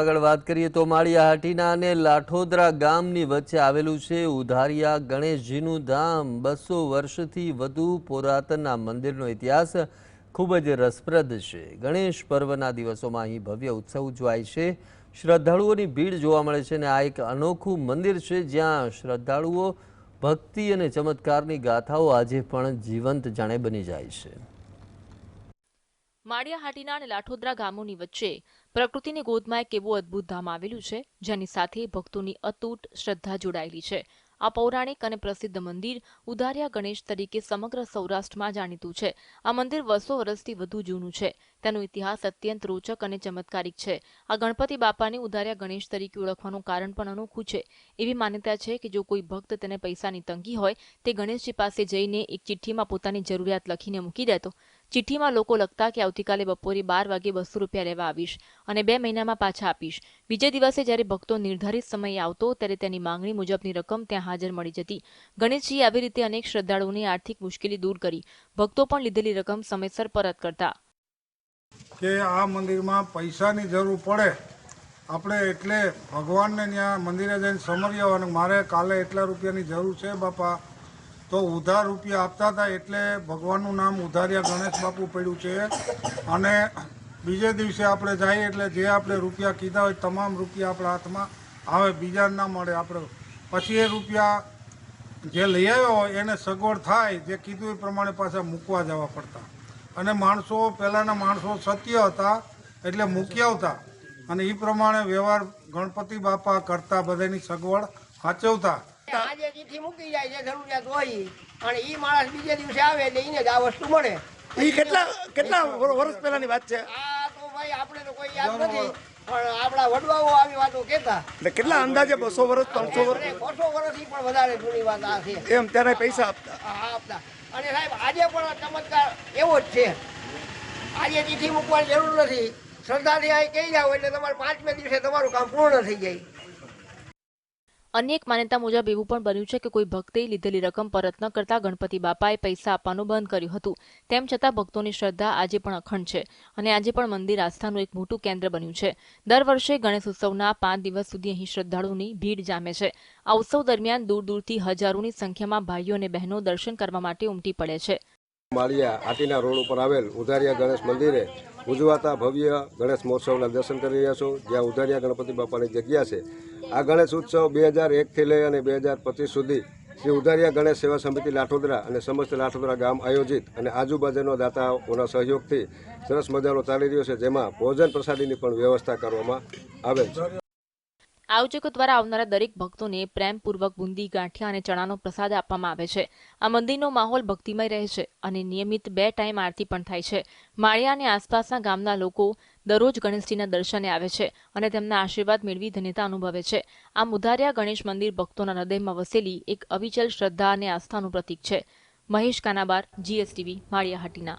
આગળ વાત કરીએ તો માળિયાહાટીના અને લાઠોદરા ગામની વચ્ચે આવેલું છે ઉધારિયા ગણેશજીનું ધામ। 200 વર્ષથી વધુ પુરાતન આ મંદિરનો ઇતિહાસ ખૂબ જ રસપ્રદ છે। ગણેશ પર્વના દિવસોમાં અહીં ભવ્ય ઉત્સવ ઉજવાય છે। શ્રદ્ધાળુઓની ભીડ જોવા મળે છે અને આ એક અનોખું મંદિર છે જ્યાં શ્રદ્ધાળુઓ ભક્તિ અને ચમત્કારની ગાથાઓ આજે પણ જીવંત જાણે બની જાય છે। માળિયાહાટીના અને લાઠોદરા ગામોની વચ્ચે પ્રકૃતિની ગોદમાં એક એવું અદ્ભુત ધામ આવેલું છે જેની સાથે ભક્તોની અતૂટ શ્રદ્ધા જોડાયેલી છે। આ પૌરાણિક અને પ્રસિદ્ધ મંદિર ઉધારિયા ગણેશ તરીકે સમગ્ર સૌરાષ્ટ્રમાં જાણીતું છે। આ મંદિર 200 વર્ષથી વધુ જૂનું છે। તેનો ઇતિહાસ અત્યંત રોચક અને ચમત્કારિક છે। આ ગણપતિ બાપાને ઉધારિયા ગણેશ તરીકે ઓળખવાનું કારણ પણ અનોખું છે। એવી માન્યતા છે કે જો કોઈ ભક્ત તેને પૈસાની તંગી હોય તે ગણેશજી પાસે જઈને એક ચિઠ્ઠીમાં પોતાની જરૂરિયાત લખીને મૂકી દેતો। ચિઠ્ઠીમાં લોકો લખતા કે આવતીકાલે બપોરે 12 વાગે 200 રૂપિયા લેવા આવીશ અને 2 મહિનામાં પાછા આપીશ। બીજે દિવસે જ્યારે ભક્તો નિર્ધારિત સમયે આવતો ત્યારે તેની માંગણી મુજબની રકમ ત્યાં હાજર મળી જતી। ગણેશજીએ આવી રીતે અનેક શ્રદ્ધાળુઓની આર્થિક મુશ્કેલી દૂર કરી। ભક્તો પણ લીધેલી રકમ સમયસર પરત કરતા। કે આ મંદિરમાં પૈસાની જરૂર પડે આપણે એટલે ભગવાનને ત્યાં મંદિરે જઈને સમરી આવવાનું, મારે કાલે એટલા રૂપિયાની જરૂર છે બાપા, તો ઉધાર રૂપિયા આપતા હતા એટલે ભગવાનનું નામ ઉધારિયા ગણેશ બાપુ પડ્યું છે। અને બીજે દિવસે આપણે જઈએ એટલે જે આપણે રૂપિયા કીધા હોય તમામ રૂપિયા આપણા હાથમાં આવે, બીજા ના મળે। આપણે પછી એ રૂપિયા જે લઈ આવ્યો હોય એને સગવડ થાય જે કીધું એ પ્રમાણે પાછા મૂકવા જવા પડતા। અને માણસો પહેલાંના માણસો સત્ય હતા એટલે મૂકી આવતા અને એ પ્રમાણે વ્યવહાર ગણપતિ બાપા કરતા, બધાની સગવડ સાચવતા। આજે ચીઠી મૂકી જાય છે જરૂરિયાત હોય અને ઈ માણસ બીજે દિવસે આવે એટલે એને જ આ વસ્તુ મળે। ઈ કેટલા વર્ષ પહેલાની વાત છે? આ તો ભાઈ આપણે તો કોઈ યાદ નથી પણ આપણા વડવાઓ આવી વાતો કહેતા। એટલે કેટલા અંદાજે 200 વર્ષ 300 વર્ષ? 200 વર્ષથી પણ વધારે જૂની વાત આ છે। એમ ત્યારે પૈસા આપતા? હા આપતા। અને સાહેબ આજે પણ ચમત્કાર એવો જ છે। આજે ચીઠી મૂકવાની જરૂર નથી, શ્રદ્ધાથી આ કહી જાવ એટલે તમારે 5મે દિવસે તમારું કામ પૂર્ણ થઈ જાય। અન્ય એક માન્યતા મુજબ એવું પણ બન્યું છે કે કોઈ ભક્તે લીધેલી રકમ પરત ન કરતા ગણપતિ બાપાએ પૈસા આપવાનું બંધ કર્યું હતું। તેમ છતાં ભક્તોની શ્રદ્ધા આજે પણ અખંડ છે અને આજે પણ મંદિર આસ્થાનું એક મોટું કેન્દ્ર બન્યું છે। દર વર્ષે ગણેશ ઉત્સવના 5 દિવસ સુધી અહીં શ્રદ્ધાળુઓની ભીડ જામે છે। આ ઉત્સવ દરમિયાન દૂર દૂરથી હજારોની સંખ્યામાં ભાઈઓ અને બહેનો દર્શન કરવા માટે ઉમટી પડે છે। માળિયાહાટીના રોડ ઉપર આવેલ ઉધારિયા ગણેશ મંદિરે ઉજવાતા ભવ્ય ગણેશ મહોત્સવના દર્શન કરી રહ્યા છો, જ્યાં ઉધારિયા ગણપતિ બાપાની જગ્યા છે। આ ગણેશ ઉત્સવ 2001થી લઈ અને 2025 સુધી શ્રી ઉધારિયા ગણેશ સેવા સમિતિ લાઠોદરા અને સમસ્ત લાઠોદરા ગામ આયોજિત અને આજુબાજુના દાતાઓના સહયોગથી સરસ મજાનો ચાલી રહ્યો છે, જેમાં ભોજન પ્રસાદીની પણ વ્યવસ્થા કરવામાં આવેલ છે। આયોજકો દ્વારા આવનારા દરેક ભક્તોને પ્રેમપૂર્વક બુંદી, ગાંઠિયા અને ચણાનો પ્રસાદ આપવામાં આવે છે। આ મંદિરનો માહોલ ભક્તિમય રહે છે અને નિયમિત 2 ટાઈમ આરતી પણ થાય છે। માળિયા અને આસપાસના ગામના લોકો દરરોજ ગણેશજીના દર્શને આવે છે અને તેમના આશીર્વાદ મેળવી ધન્યતા અનુભવે છે। આમ ઉધારિયા ગણેશ મંદિર ભક્તોના હૃદયમાં વસેલી એક અવિચલ શ્રદ્ધા અને આસ્થાનું પ્રતીક છે। મહેશ કાનાબાર, GSTV, માળિયાહાટીના।